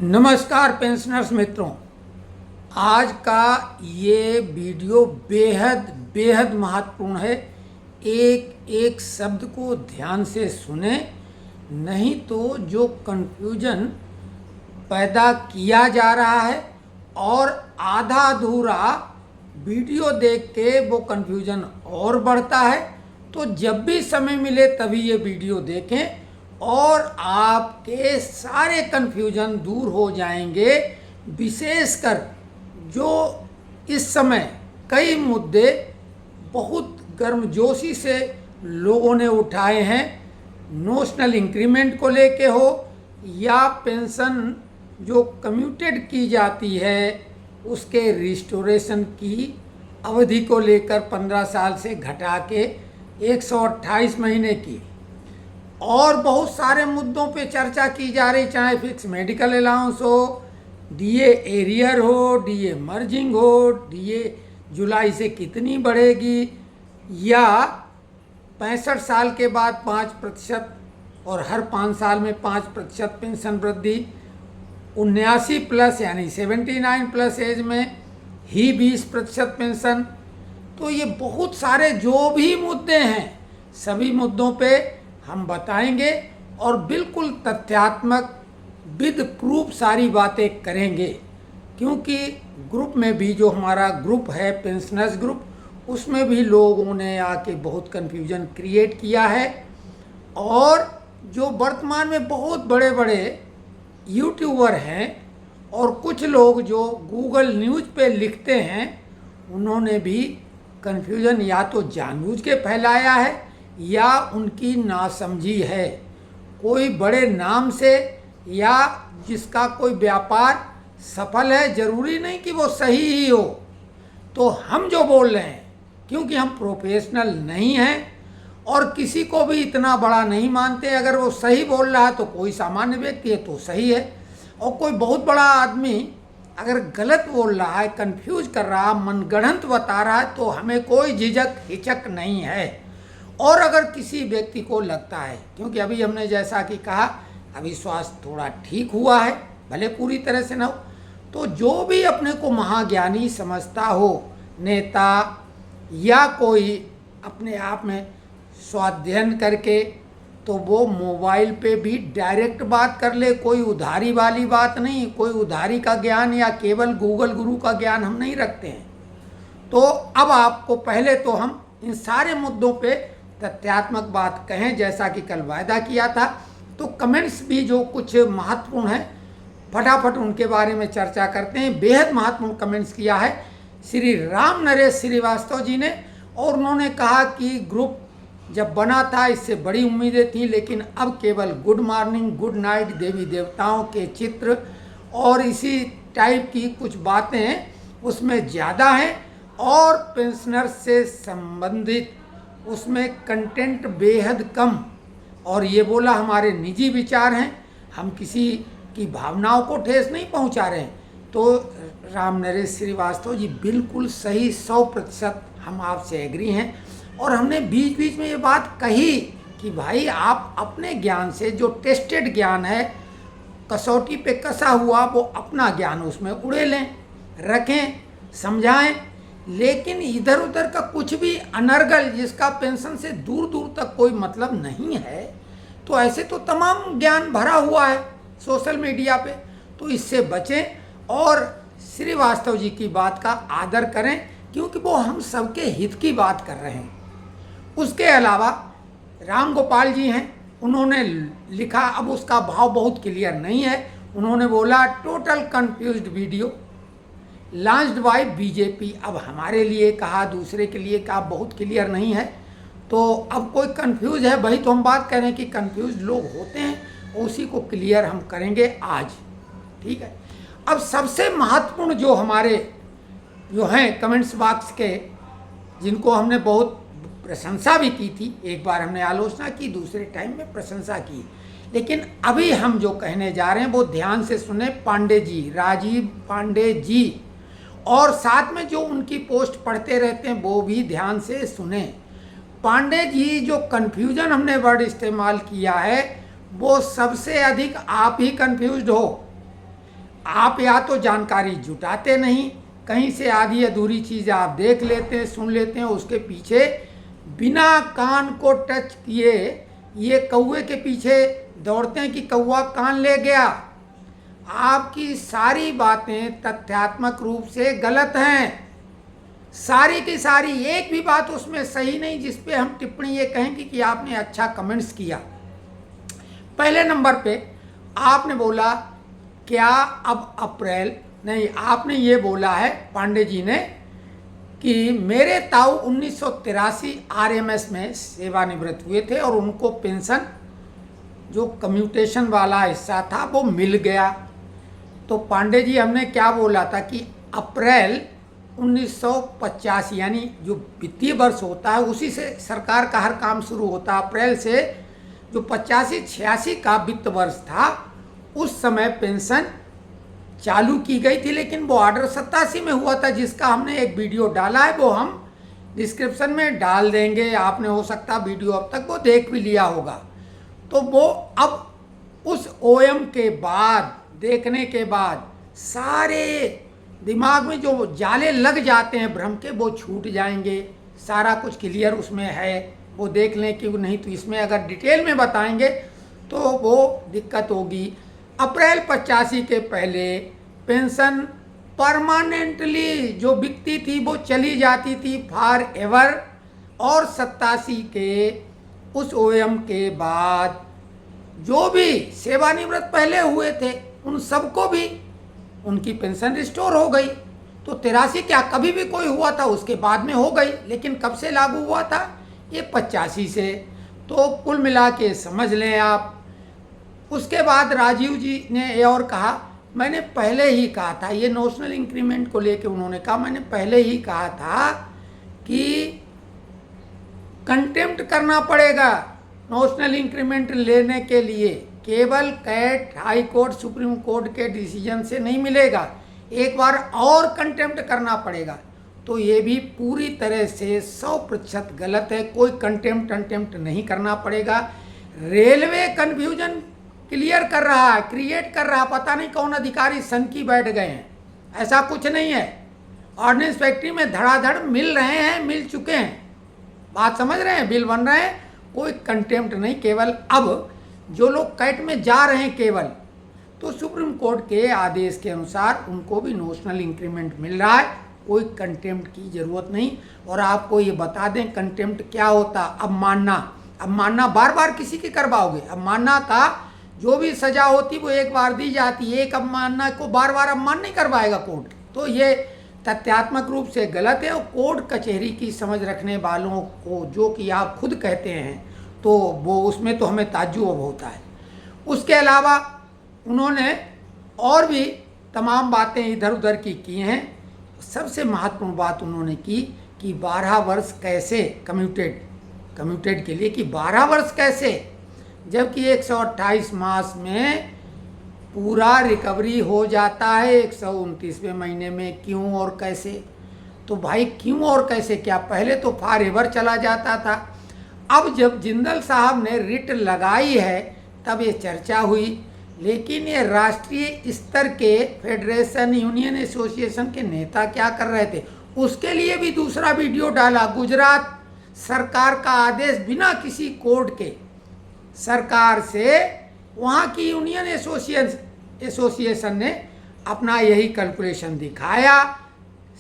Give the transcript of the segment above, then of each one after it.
नमस्कार पेंशनर्स मित्रों, आज का ये वीडियो बेहद बेहद महत्वपूर्ण है। एक एक शब्द को ध्यान से सुने, नहीं तो जो कन्फ्यूजन पैदा किया जा रहा है और आधा अधूरा वीडियो देख के वो कन्फ्यूजन और बढ़ता है। तो जब भी समय मिले तभी ये वीडियो देखें और आपके सारे कन्फ्यूजन दूर हो जाएंगे। विशेषकर जो इस समय कई मुद्दे बहुत गर्मजोशी से लोगों ने उठाए हैं, नोशनल इंक्रीमेंट को लेके हो या पेंशन जो कम्यूटेड की जाती है उसके रिस्टोरेशन की अवधि को लेकर 15 साल से घटा के 128 महीने की, और बहुत सारे मुद्दों पे चर्चा की जा रही, चाहे फिक्स मेडिकल अलाउंस हो, डीए एरियर हो, डीए मर्जिंग हो, डीए जुलाई से कितनी बढ़ेगी, या 65 साल के बाद 5% और हर 5 साल में 5% पेंशन वृद्धि, 79 प्लस यानी 79 प्लस एज में ही 20% पेंशन। तो ये बहुत सारे जो भी मुद्दे हैं सभी मुद्दों पे हम बताएंगे और बिल्कुल तथ्यात्मक विद प्रूफ सारी बातें करेंगे, क्योंकि ग्रुप में भी जो हमारा ग्रुप है पेंशनर्स ग्रुप, उसमें भी लोगों ने आके बहुत कन्फ्यूजन क्रिएट किया है। और जो वर्तमान में बहुत बड़े बड़े यूट्यूबर हैं और कुछ लोग जो गूगल न्यूज़ पे लिखते हैं, उन्होंने भी कन्फ्यूजन या तो जानबूझ के फैलाया है या उनकी नासमझी है। कोई बड़े नाम से या जिसका कोई व्यापार सफल है, ज़रूरी नहीं कि वो सही ही हो। तो हम जो बोल रहे हैं, क्योंकि हम प्रोफेशनल नहीं हैं और किसी को भी इतना बड़ा नहीं मानते, अगर वो सही बोल रहा है तो कोई सामान्य व्यक्ति है तो सही है, और कोई बहुत बड़ा आदमी अगर गलत बोल रहा है, कंफ्यूज कर रहा है, मनगढ़ंत बता रहा है, तो हमें कोई झिझक हिचक नहीं है। और अगर किसी व्यक्ति को लगता है, क्योंकि अभी हमने जैसा कि कहा अभी स्वास्थ्य थोड़ा ठीक हुआ है, भले पूरी तरह से ना हो, तो जो भी अपने को महाज्ञानी समझता हो, नेता या कोई अपने आप में स्वाध्ययन करके, तो वो मोबाइल पे भी डायरेक्ट बात कर ले। कोई उधारी वाली बात नहीं, कोई उधारी का ज्ञान या केवल गूगल गुरु का ज्ञान हम नहीं रखते हैं। तो अब आपको पहले तो हम इन सारे मुद्दों पे तथ्यात्मक बात कहें, जैसा कि कल वायदा किया था। तो कमेंट्स भी जो कुछ महत्वपूर्ण है, फटाफट उनके बारे में चर्चा करते हैं। बेहद महत्वपूर्ण कमेंट्स किया है श्री राम नरेश श्रीवास्तव जी ने, और उन्होंने कहा कि ग्रुप जब बना था इससे बड़ी उम्मीदें थी, लेकिन अब केवल गुड मॉर्निंग गुड नाइट, देवी देवताओं के चित्र और इसी टाइप की कुछ बातें उसमें ज़्यादा हैं, और पेंशनर्स से संबंधित उसमें कंटेंट बेहद कम। और ये बोला हमारे निजी विचार हैं, हम किसी की भावनाओं को ठेस नहीं पहुंचा रहे हैं। तो राम नरेश श्रीवास्तव जी बिल्कुल सही, 100% हम आपसे एग्री हैं। और हमने बीच बीच में ये बात कही कि भाई आप अपने ज्ञान से, जो टेस्टेड ज्ञान है, कसौटी पे कसा हुआ, वो अपना ज्ञान उसमें उड़ेलें, रखें, समझाएं, लेकिन इधर उधर का कुछ भी अनर्गल जिसका पेंशन से दूर दूर तक कोई मतलब नहीं है, तो ऐसे तो तमाम ज्ञान भरा हुआ है सोशल मीडिया पे, तो इससे बचें और श्रीवास्तव जी की बात का आदर करें, क्योंकि वो हम सबके हित की बात कर रहे हैं। उसके अलावा राम गोपाल जी हैं, उन्होंने लिखा, अब उसका भाव बहुत क्लियर नहीं है, उन्होंने बोला total confused video launched by BJP. अब हमारे लिए कहा, दूसरे के लिए कहा, बहुत क्लियर नहीं है। तो अब कोई कंफ्यूज है, वही तो हम बात करें कि कंफ्यूज लोग होते हैं, उसी को क्लियर हम करेंगे आज, ठीक है। अब सबसे महत्वपूर्ण जो हमारे जो हैं कमेंट्स बॉक्स के, जिनको हमने बहुत प्रशंसा भी की थी, एक बार हमने आलोचना की, दूसरे टाइम में प्रशंसा की, लेकिन अभी हम जो कहने जा रहे हैं वो ध्यान से सुने। पांडे जी, राजीव पांडे जी, और साथ में जो उनकी पोस्ट पढ़ते रहते हैं वो भी ध्यान से सुने। पांडे जी, जो कन्फ्यूजन हमने वर्ड इस्तेमाल किया है वो सबसे अधिक आप ही कंफ्यूज्ड हो, आप या तो जानकारी जुटाते नहीं, कहीं से आधी अधूरी चीज़ आप देख लेते हैं, सुन लेते हैं, उसके पीछे बिना कान को टच किए ये कौवे के पीछे दौड़ते हैं कि कौवा कान ले गया। आपकी सारी बातें तथ्यात्मक रूप से गलत हैं, सारी की सारी, एक भी बात उसमें सही नहीं जिस पे हम टिप्पणी ये कहेंगे कि आपने अच्छा कमेंट्स किया। पहले नंबर पे आपने बोला क्या अब अप्रैल नहीं, आपने ये बोला है पांडे जी ने कि मेरे ताऊ 1983 आरएमएस में सेवानिवृत्त हुए थे और उनको पेंशन जो कम्यूटेशन वाला हिस्सा था वो मिल गया। तो पांडे जी हमने क्या बोला था कि अप्रैल 1985 यानी जो वित्तीय वर्ष होता है उसी से सरकार का हर काम शुरू होता है। अप्रैल से जो 85-86 का वित्त वर्ष था उस समय पेंशन चालू की गई थी, लेकिन वो ऑर्डर 87 में हुआ था जिसका हमने एक वीडियो डाला है, वो हम डिस्क्रिप्शन में डाल देंगे। आपने हो सकता वीडियो अब तक वो देख भी लिया होगा। तो वो अब उस ओएम के बाद देखने के बाद सारे दिमाग में जो जाले लग जाते हैं भ्रम के वो छूट जाएंगे। सारा कुछ क्लियर उसमें है, वो देख लें कि नहीं तो इसमें अगर डिटेल में बताएंगे तो वो दिक्कत होगी। अप्रैल 85 के पहले पेंशन परमानेंटली जो बिकती थी वो चली जाती थी फॉर एवर, और 87 के उस ओएम के बाद जो भी सेवानिवृत्त पहले हुए थे उन सबको भी उनकी पेंशन रिस्टोर हो गई। तो 83 क्या कभी भी कोई हुआ था उसके बाद में हो गई, लेकिन कब से लागू हुआ था? ये 85 से। तो कुल मिला के समझ लें आप। उसके बाद राजीव जी ने ये और कहा, मैंने पहले ही कहा था, ये नोशनल इंक्रीमेंट को लेके उन्होंने कहा मैंने पहले ही कहा था कि कंटेम्प्ट करना पड़ेगा नोशनल इंक्रीमेंट लेने के लिए, केवल CAT high court supreme court के डिसीजन से नहीं मिलेगा, एक बार और कंटेम्प्ट करना पड़ेगा। तो ये भी पूरी तरह से 100% गलत है। कोई कंटेम्प्ट नहीं करना पड़ेगा। रेलवे कन्फ्यूजन क्लियर कर रहा है, क्रिएट कर रहा है, पता नहीं कौन अधिकारी सनकी बैठ गए हैं, ऐसा कुछ नहीं है। ऑर्डिनेंस फैक्ट्री में धड़ाधड़ मिल रहे हैं, मिल चुके हैं, बात समझ रहे हैं, बिल बन रहे हैं, कोई कंटेम्प्ट नहीं। केवल अब जो लोग कैट में जा रहे हैं केवल, तो सुप्रीम कोर्ट के आदेश के अनुसार उनको भी नोशनल इंक्रीमेंट मिल रहा है, कोई कंटेम्प्ट की ज़रूरत नहीं। और आपको ये बता दें कंटेम्प्ट क्या होता, अब मानना बार बार किसी की करवाओगे। अब मानना का जो भी सजा होती वो एक बार दी जाती है, एक अवमानना को बार बार अवमान नहीं करवाएगा कोर्ट। तो ये तथ्यात्मक रूप से गलत है। और कोर्ट कचहरी की समझ रखने वालों को जो कि आप खुद कहते हैं तो वो उसमें तो हमें ताज्जुब होता है। उसके अलावा उन्होंने और भी तमाम बातें इधर उधर की हैं। सबसे महत्वपूर्ण बात उन्होंने की कि 12 वर्ष कैसे कम्यूटेड के लिए कि 12 वर्ष कैसे, जबकि 128 मास में पूरा रिकवरी हो जाता है 129वें महीने में, क्यों और कैसे? तो भाई क्यों और कैसे क्या? पहले तो फॉर एवर चला जाता था। अब जब जिंदल साहब ने रिट लगाई है तब ये चर्चा हुई, लेकिन ये राष्ट्रीय स्तर के फेडरेशन यूनियन एसोसिएशन के नेता क्या कर रहे थे उसके लिए भी दूसरा वीडियो डाला। गुजरात सरकार का आदेश बिना किसी कोर्ट के सरकार से वहाँ की यूनियन एसोसिएशन ने अपना यही कैलकुलेशन दिखाया,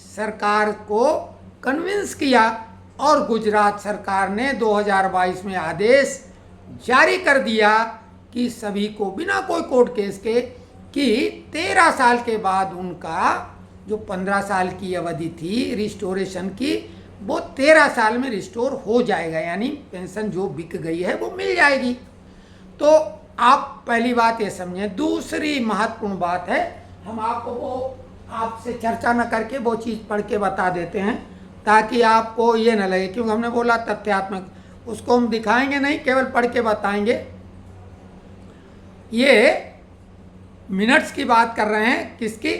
सरकार को कन्विंस किया और गुजरात सरकार ने 2022 में आदेश जारी कर दिया कि सभी को बिना कोई कोर्ट केस के कि 13 साल के बाद उनका जो 15 साल की अवधि थी रिस्टोरेशन की वो 13 साल में रिस्टोर हो जाएगा, यानी पेंशन जो बिक गई है वो मिल जाएगी। तो आप पहली बात ये समझें। दूसरी महत्वपूर्ण बात है, हम आपको वो आपसे चर्चा न करके वो चीज़ पढ़ के बता देते हैं ताकि आपको ये न लगे, क्योंकि हमने बोला तथ्यात्मक, उसको हम दिखाएंगे नहीं, केवल पढ़ के बताएंगे। ये मिनट्स की बात कर रहे हैं, किसकी?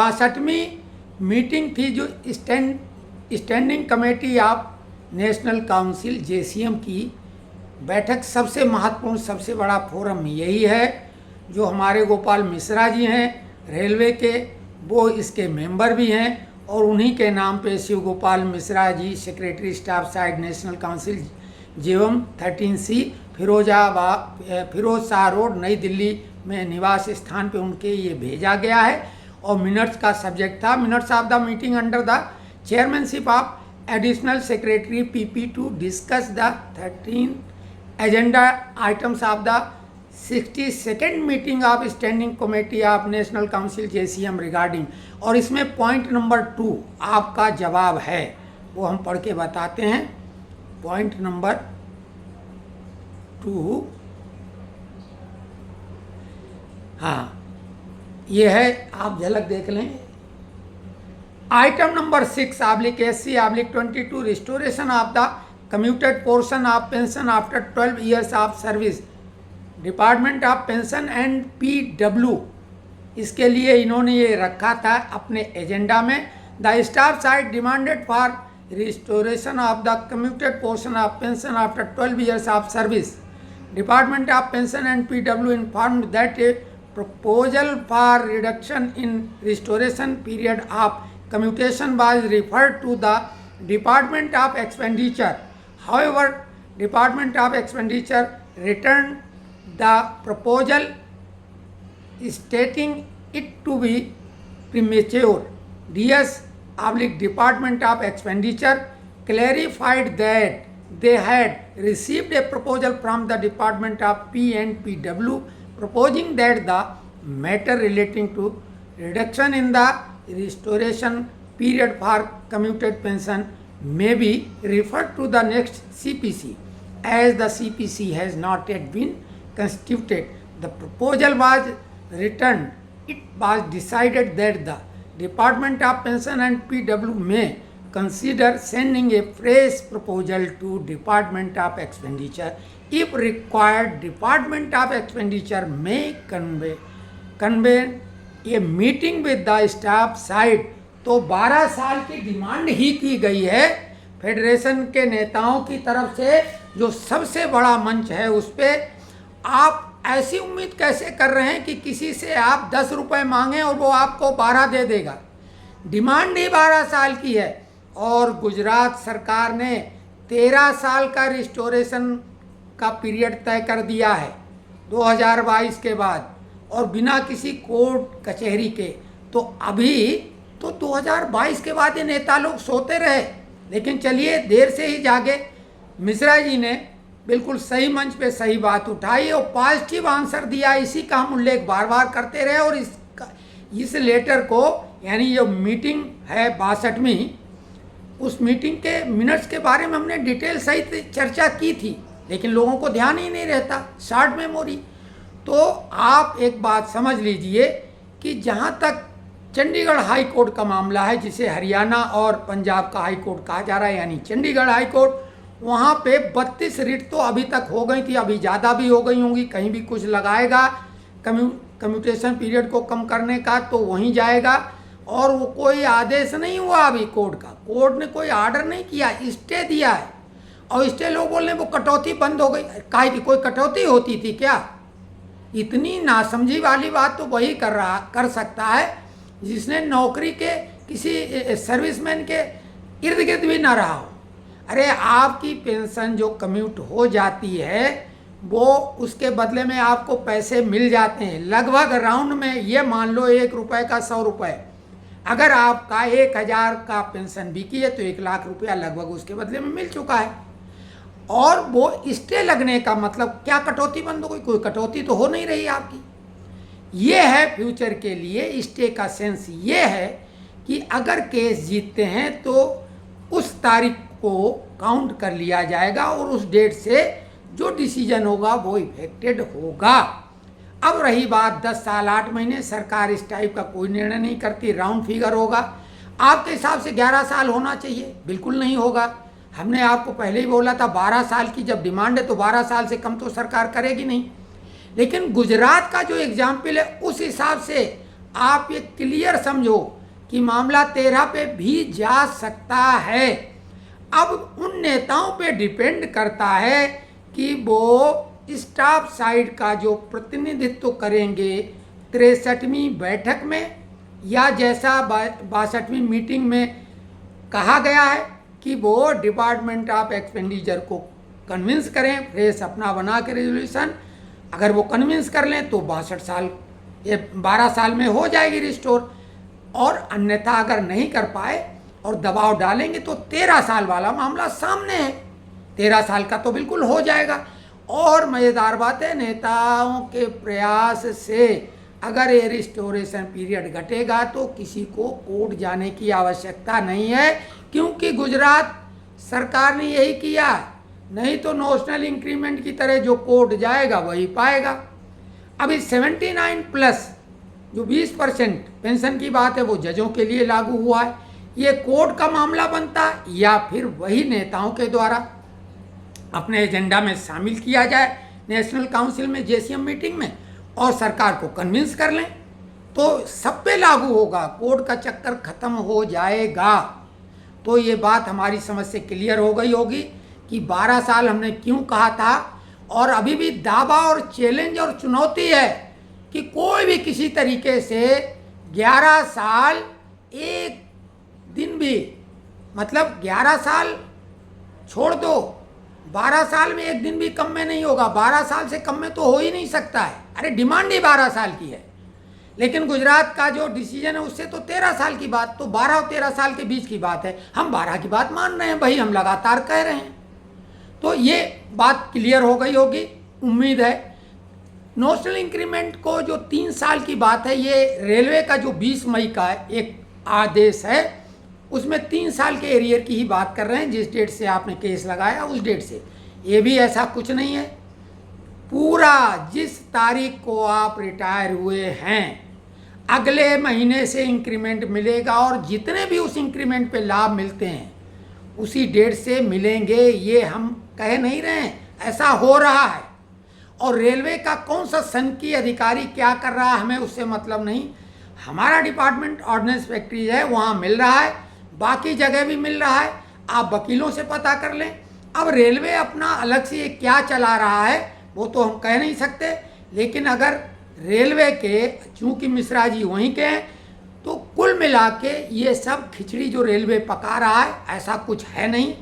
62वीं मीटिंग थी जो standing committee of national council JCM की बैठक। सबसे महत्वपूर्ण सबसे बड़ा फोरम यही है। जो हमारे गोपाल मिश्रा जी हैं रेलवे के, वो इसके मेंबर भी हैं और उन्हीं के नाम पे Shiv Gopal Mishra ji secretary staff side national council जीवम 13C फिरोज शाह रोड नई दिल्ली में निवास स्थान पे उनके ये भेजा गया है। और मिनट्स का सब्जेक्ट था minutes of the meeting under the chairmanship of additional secretary PP to discuss the 13 agenda items of the 62nd meeting of standing committee of national council JCM regarding. और इसमें पॉइंट नंबर 2 आपका जवाब है, वो हम पढ़ के बताते हैं। पॉइंट नंबर 2, हाँ ये है, आप झलक देख लें। Item number 6/SC/22 restoration of the commuted portion of pension after 12 years of service department of pension and PW, इसके लिए इन्होंने ये रखा था अपने एजेंडा में। The staff side demanded for restoration of the commuted portion of pension after 12 years of service department of pension and PW informed that A proposal for reduction in restoration period of commutation was referred to the Department of Expenditure. However, Department of Expenditure returned the proposal stating it to be premature. DS/Department of Expenditure clarified that they had received a proposal from the Department of P&PW proposing that the matter relating to reduction in the restoration period for commuted pension may be referred to the next CPC. As the CPC has not yet been constituted, the proposal was returned. It was decided that the Department of Pension and PW may consider sending a fresh proposal to Department of Expenditure. If required, Department of Expenditure may convene a meeting with the staff side. तो 12 साल की demand ही की गई है federation के नेताओं की तरफ से, जो सबसे बड़ा मंच है उस पर। आप ऐसी उम्मीद कैसे कर रहे हैं कि किसी से आप 10 रुपये मांगें और वो आपको 12 दे देगा? डिमांड ही 12 साल की है। और गुजरात सरकार ने 13 साल का रिस्टोरेशन का पीरियड तय कर दिया है 2022 के बाद, और बिना किसी कोर्ट कचहरी के। तो अभी तो 2022 के बाद ये नेता लोग सोते रहे, लेकिन चलिए देर से ही जागे। मिश्रा जी ने बिल्कुल सही मंच पे सही बात उठाई और पॉजिटिव आंसर दिया, इसी का हम उल्लेख बार बार करते रहे। और इस लेटर को, यानी जो मीटिंग है 62वीं, उस मीटिंग के मिनट्स के बारे में हमने डिटेल सहित चर्चा की थी, लेकिन लोगों को ध्यान ही नहीं रहता, शॉर्ट मेमोरी। तो आप एक बात समझ लीजिए कि जहाँ तक चंडीगढ़ हाई कोर्ट का मामला है, जिसे हरियाणा और पंजाब का हाई कोर्ट कहा जा रहा है, यानी चंडीगढ़ हाई कोर्ट, वहाँ पे 32 रिट तो अभी तक हो गई थी, अभी ज़्यादा भी हो गई होंगी। कहीं भी कुछ लगाएगा कम्यूटेशन पीरियड को कम करने का तो वहीं जाएगा। और वो कोई आदेश नहीं हुआ अभी कोर्ट का, कोर्ट ने कोई आर्डर नहीं किया, स्टे दिया है। और स्टे लोग बोल रहे वो कटौती बंद हो गई। काहे की कोई कटौती होती थी क्या? इतनी नासमझी वाली बात तो वही कर सकता है जिसने नौकरी के किसी सर्विसमैन के इर्द गिर्द भी ना रहा हो। अरे आपकी पेंशन जो कम्यूट हो जाती है वो उसके बदले में आपको पैसे मिल जाते हैं, लगभग राउंड में ये मान लो 1 रुपये का 100 रुपये। अगर आपका 1000 का पेंशन भी की है तो 1 लाख रुपया लगभग उसके बदले में मिल चुका है। और वो स्टे लगने का मतलब क्या कटौती बंद हो गई? कोई कटौती तो हो नहीं रही आपकी। ये है फ्यूचर के लिए स्टे का सेंस। ये है कि अगर केस जीतते हैं तो उस तारीख को काउंट कर लिया जाएगा और उस डेट से जो डिसीजन होगा वो इफेक्टेड होगा। अब रही बात 10 साल 8 महीने, सरकार इस टाइप का कोई निर्णय नहीं करती, राउंड फिगर होगा। आपके हिसाब से 11 साल होना चाहिए, बिल्कुल नहीं होगा। हमने आपको पहले ही बोला था 12 साल की जब डिमांड है तो 12 साल से कम तो सरकार करेगी नहीं। लेकिन गुजरात का जो एग्जाम्पल है उस हिसाब से आप ये क्लियर समझो कि मामला 13 पे भी जा सकता है। अब उन नेताओं पे डिपेंड करता है कि वो स्टाफ साइड का जो प्रतिनिधित्व करेंगे 63वीं बैठक में, या जैसा 62वीं मीटिंग में कहा गया है कि वो डिपार्टमेंट ऑफ एक्सपेंडिचर को कन्विंस करें, फ्रेश अपना बना के रेजोल्यूशन। अगर वो कन्विंस कर लें तो 62 साल, ये 12 साल में हो जाएगी रिस्टोर। और अन्यथा अगर नहीं कर पाए और दबाव डालेंगे तो 13 साल वाला मामला सामने है, 13 साल का तो बिल्कुल हो जाएगा। और मज़ेदार बात है, नेताओं के प्रयास से अगर ये रिस्टोरेशन पीरियड घटेगा तो किसी को कोर्ट जाने की आवश्यकता नहीं है, क्योंकि गुजरात सरकार ने यही किया। नहीं तो नोशनल इंक्रीमेंट की तरह जो कोर्ट जाएगा वही पाएगा। अभी 79+ जो 20% पेंशन की बात है वो जजों के लिए लागू हुआ है। ये कोर्ट का मामला बनता है या फिर वही नेताओं के द्वारा अपने एजेंडा में शामिल किया जाए नेशनल काउंसिल में, जेसीएम मीटिंग में, और सरकार को कन्विंस कर लें तो सब पे लागू होगा, कोर्ट का चक्कर खत्म हो जाएगा। तो ये बात हमारी समझ से क्लियर हो गई होगी कि 12 साल हमने क्यों कहा था। और अभी भी दावा और चैलेंज और चुनौती है कि कोई भी किसी तरीके से 11 साल एक दिन भी, मतलब 11 साल छोड़ दो, 12 साल में एक दिन भी कम में नहीं होगा। 12 साल से कम में तो हो ही नहीं सकता है। अरे डिमांड ही 12 साल की है, लेकिन गुजरात का जो डिसीजन है उससे तो 13 साल की बात, तो 12 और 13 साल के बीच की बात है। हम 12 की बात मान रहे हैं भाई, हम लगातार कह रहे हैं। तो ये बात क्लियर हो गई होगी, उम्मीद है। नेशनल इंक्रीमेंट को जो 3 साल की बात है, ये रेलवे का जो 20 मई का एक आदेश है उसमें 3 साल के एरियर की ही बात कर रहे हैं। जिस डेट से आपने केस लगाया उस डेट से, ये भी ऐसा कुछ नहीं है। पूरा जिस तारीख को आप रिटायर हुए हैं अगले महीने से इंक्रीमेंट मिलेगा, और जितने भी उस इंक्रीमेंट पे लाभ मिलते हैं उसी डेट से मिलेंगे। ये हम कह नहीं रहे हैं, ऐसा हो रहा है। और रेलवे का कौन सा संघीय अधिकारी क्या कर रहा है हमें उससे मतलब नहीं। हमारा डिपार्टमेंट ऑर्डिनेंस फैक्ट्री है, वहाँ मिल रहा है, बाकी जगह भी मिल रहा है, आप वकीलों से पता कर लें। अब रेलवे अपना अलग से क्या चला रहा है वो तो हम कह नहीं सकते, लेकिन अगर रेलवे के, चूँकि मिश्रा जी वहीं के हैं, तो कुल मिला के ये सब खिचड़ी जो रेलवे पका रहा है ऐसा कुछ है नहीं।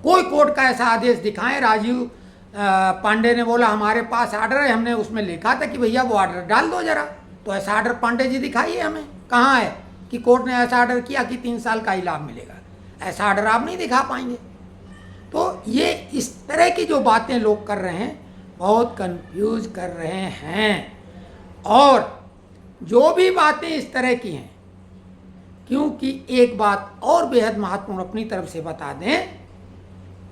कोई कोर्ट का ऐसा आदेश दिखाएं। राजीव पांडे ने बोला हमारे पास आर्डर है, हमने उसमें लिखा था कि भैया वो आर्डर डाल दो जरा, तो ऐसा आर्डर पांडे जी दिखाइए हमें, कहाँ है कि कोर्ट ने ऐसा आर्डर किया कि 3 साल का ही लाभ मिलेगा। ऐसा आर्डर आप नहीं दिखा पाएंगे। तो ये इस तरह की जो बातें लोग कर रहे हैं बहुत कंफ्यूज कर रहे हैं। और जो भी बातें इस तरह की हैं, क्योंकि एक बात और बेहद महत्वपूर्ण अपनी तरफ से बता दें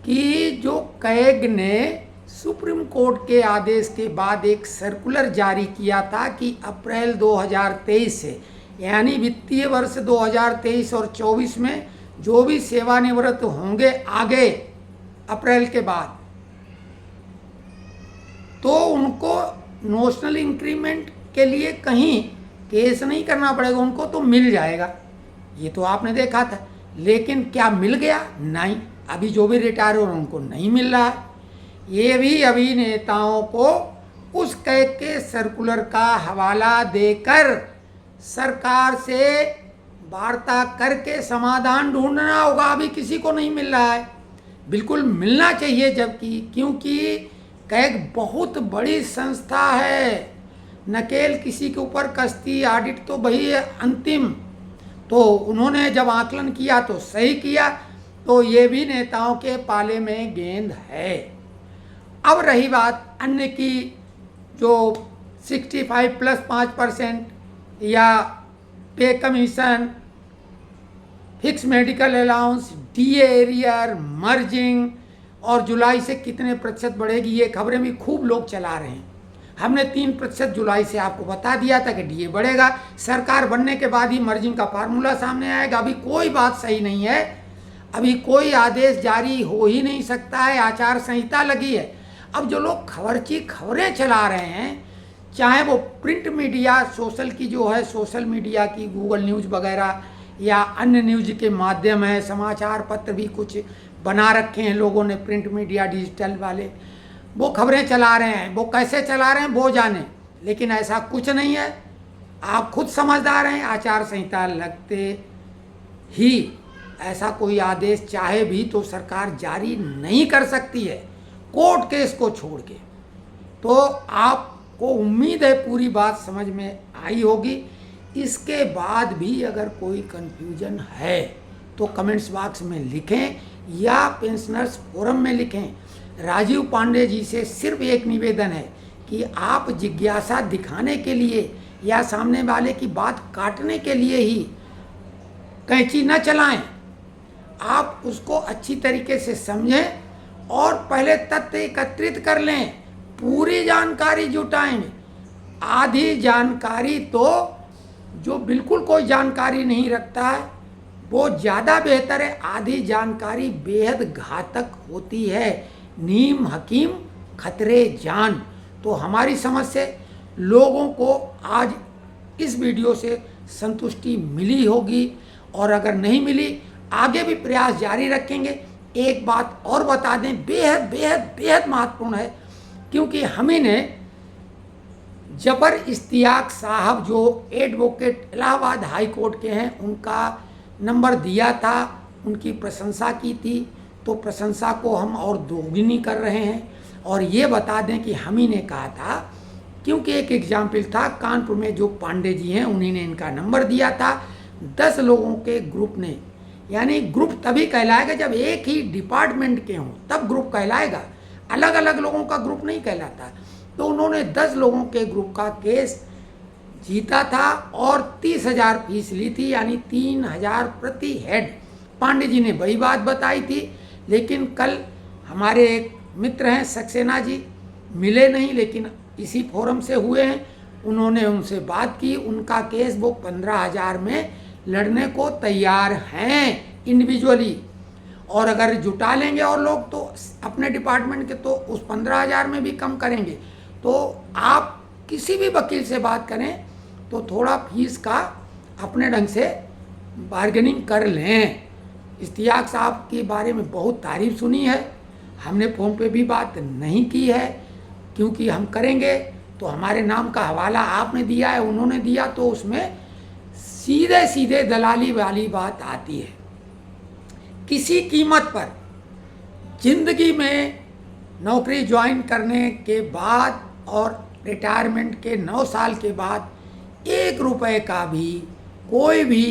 कि जो कैग ने सुप्रीम कोर्ट के आदेश के बाद एक सर्कुलर जारी किया था कि अप्रैल 2023 से, यानी वित्तीय वर्ष 2023 और 24 में जो भी सेवानिवृत्त होंगे आगे अप्रैल के बाद, तो उनको नेशनल इंक्रीमेंट के लिए कहीं केस नहीं करना पड़ेगा, उनको तो मिल जाएगा। ये तो आपने देखा था, लेकिन क्या मिल गया? नहीं, अभी जो भी रिटायर हो उनको नहीं मिल रहा है। ये भी अभी नेताओं को उस कैग के सर्कुलर का हवाला देकर सरकार से वार्ता करके समाधान ढूंढना होगा। अभी किसी को नहीं मिल रहा है, बिल्कुल मिलना चाहिए, जबकि क्योंकि कैग बहुत बड़ी संस्था है, नकेल किसी के ऊपर कसती, ऑडिट तो वही है अंतिम। तो उन्होंने जब आकलन किया तो सही किया, तो ये भी नेताओं के पाले में गेंद है। अब रही बात अन्य की, जो 65+5% या पे commission, fix medical allowance, DA arrear, merging, और जुलाई से कितने प्रतिशत बढ़ेगी, ये खबरें भी खूब लोग चला रहे हैं। हमने 3% जुलाई से आपको बता दिया था कि डीए बढ़ेगा। सरकार बनने के बाद ही मर्जिंग का फार्मूला सामने आएगा। अभी कोई बात सही नहीं है, अभी कोई आदेश जारी हो ही नहीं सकता है, आचार संहिता लगी है। अब जो लोग खबरची खबरें चला रहे हैं, चाहे वो प्रिंट मीडिया, सोशल की जो है, सोशल मीडिया की गूगल न्यूज़ वगैरह या अन्य न्यूज़ के माध्यम है, समाचार पत्र भी कुछ बना रखे हैं लोगों ने, प्रिंट मीडिया डिजिटल वाले, वो खबरें चला रहे हैं, वो कैसे चला रहे हैं वो जाने, लेकिन ऐसा कुछ नहीं है। आप खुद समझदार हैं, आचार संहिता लगते ही ऐसा कोई आदेश चाहे भी तो सरकार जारी नहीं कर सकती है, कोर्ट केस को छोड़ के। तो आपको उम्मीद है पूरी बात समझ में आई होगी। इसके बाद भी अगर कोई कन्फ्यूजन है तो कमेंट्स बॉक्स में लिखें या पेंशनर्स फोरम में लिखें। राजीव पांडे जी से सिर्फ एक निवेदन है कि आप जिज्ञासा दिखाने के लिए या सामने वाले की बात काटने के लिए ही कैंची न चलाएं। आप उसको अच्छी तरीके से समझें और पहले तथ्य एकत्रित कर लें, पूरी जानकारी जुटाएं। आधी जानकारी तो जो बिल्कुल कोई जानकारी नहीं रखता है वो ज़्यादा बेहतर है, आधी जानकारी बेहद घातक होती है। नीम हकीम खतरे जान। तो हमारी समझ से लोगों को आज इस वीडियो से संतुष्टि मिली होगी, और अगर नहीं मिली आगे भी प्रयास जारी रखेंगे। एक बात और बता दें, बेहद बेहद बेहद महत्वपूर्ण है, क्योंकि हमें ने जबर इश्तियाक साहब जो एडवोकेट इलाहाबाद हाई कोर्ट के हैं उनका नंबर दिया था, उनकी प्रशंसा की थी, तो प्रशंसा को हम और दोगुनी कर रहे हैं। और ये बता दें कि हम ही ने कहा था, क्योंकि एक एग्जाम्पल था कानपुर में जो पांडे जी हैं उन्हीं ने इनका नंबर दिया था। 10 लोगों के ग्रुप ने, यानी ग्रुप तभी कहलाएगा जब एक ही डिपार्टमेंट के हों, तब ग्रुप कहलाएगा, अलग अलग लोगों का ग्रुप नहीं कहलाता। तो उन्होंने 10 लोगों के ग्रुप का केस जीता था और 30,000 फीस ली थी, यानी 3,000 प्रति हेड। पांडे जी ने वही बात बताई थी, लेकिन कल हमारे एक मित्र हैं सक्सेना जी, मिले नहीं लेकिन इसी फोरम से हुए हैं, उन्होंने उनसे बात की, उनका केस वो 15,000 में लड़ने को तैयार हैं इंडिविजुअली। और अगर जुटा लेंगे और लोग तो अपने डिपार्टमेंट के, तो उस 15,000 में भी कम करेंगे। तो आप किसी भी वकील से बात करें तो थोड़ा फीस का अपने ढंग से बार्गेनिंग कर लें। इश्तियाक साहब के बारे में बहुत तारीफ सुनी है, हमने फ़ोन पे भी बात नहीं की है, क्योंकि हम करेंगे तो हमारे नाम का हवाला आपने दिया है, उन्होंने दिया, तो उसमें सीधे सीधे दलाली वाली बात आती है। किसी कीमत पर जिंदगी में नौकरी ज्वाइन करने के बाद और रिटायरमेंट के 9 साल के बाद 1 रुपए का भी कोई भी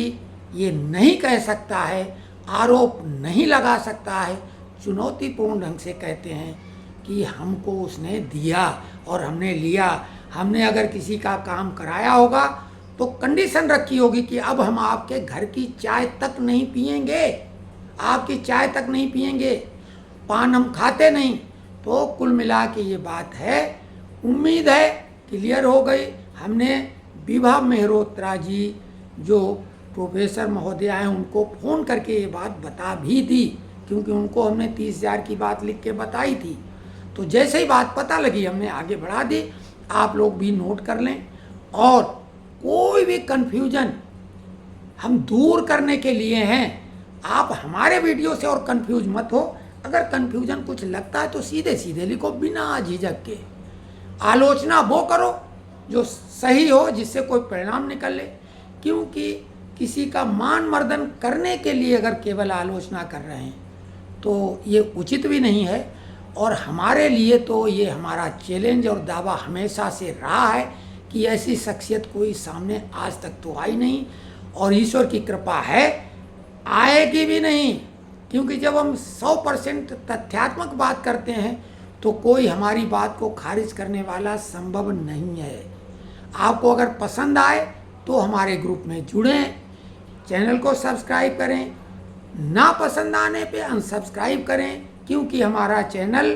ये नहीं कह सकता है, आरोप नहीं लगा सकता है, चुनौतीपूर्ण ढंग से कहते हैं कि हमको उसने दिया और हमने लिया। हमने अगर किसी का काम कराया होगा तो कंडीशन रखी होगी कि अब हम आपके घर की चाय तक नहीं पिएंगे, आपकी चाय तक नहीं पिएंगे, पान हम खाते नहीं। तो कुल मिला के ये बात है। उम्मीद है क्लियर हो गई। हमने विभा मेहरोत्रा जी जो प्रोफेसर महोदय हैं उनको फ़ोन करके ये बात बता भी दी, क्योंकि उनको हमने 30,000 की बात लिख के बताई थी। तो जैसे ही बात पता लगी हमने आगे बढ़ा दी। आप लोग भी नोट कर लें, और कोई भी कन्फ्यूजन हम दूर करने के लिए हैं। आप हमारे वीडियो से और कन्फ्यूज मत हो। अगर कन्फ्यूजन कुछ लगता है तो सीधे सीधे लिखो, बिना झिझक के। आलोचना वो करो जो सही हो, जिससे कोई परिणाम निकल ले, क्योंकि किसी का मान मर्दन करने के लिए अगर केवल आलोचना कर रहे हैं तो ये उचित भी नहीं है। और हमारे लिए तो ये हमारा चैलेंज और दावा हमेशा से रहा है कि ऐसी शख्सियत कोई सामने आज तक तो आई नहीं, और ईश्वर की कृपा है आएगी भी नहीं, क्योंकि जब हम 100% तथ्यात्मक बात करते हैं तो कोई हमारी बात को खारिज करने वाला संभव नहीं है। आपको अगर पसंद आए तो हमारे ग्रुप में जुड़ें, चैनल को सब्सक्राइब करें, ना पसंद आने पे अनसब्सक्राइब करें, क्योंकि हमारा चैनल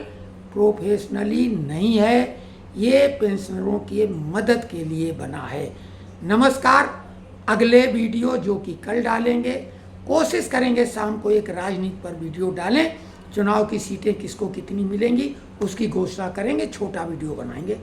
प्रोफेशनली नहीं है, ये पेंशनरों की मदद के लिए बना है। नमस्कार। अगले वीडियो जो कि कल डालेंगे, कोशिश करेंगे शाम को एक राजनीति पर वीडियो डालें, चुनाव की सीटें किसको कितनी मिलेंगी उसकी घोषणा करेंगे, छोटा वीडियो बनाएंगे।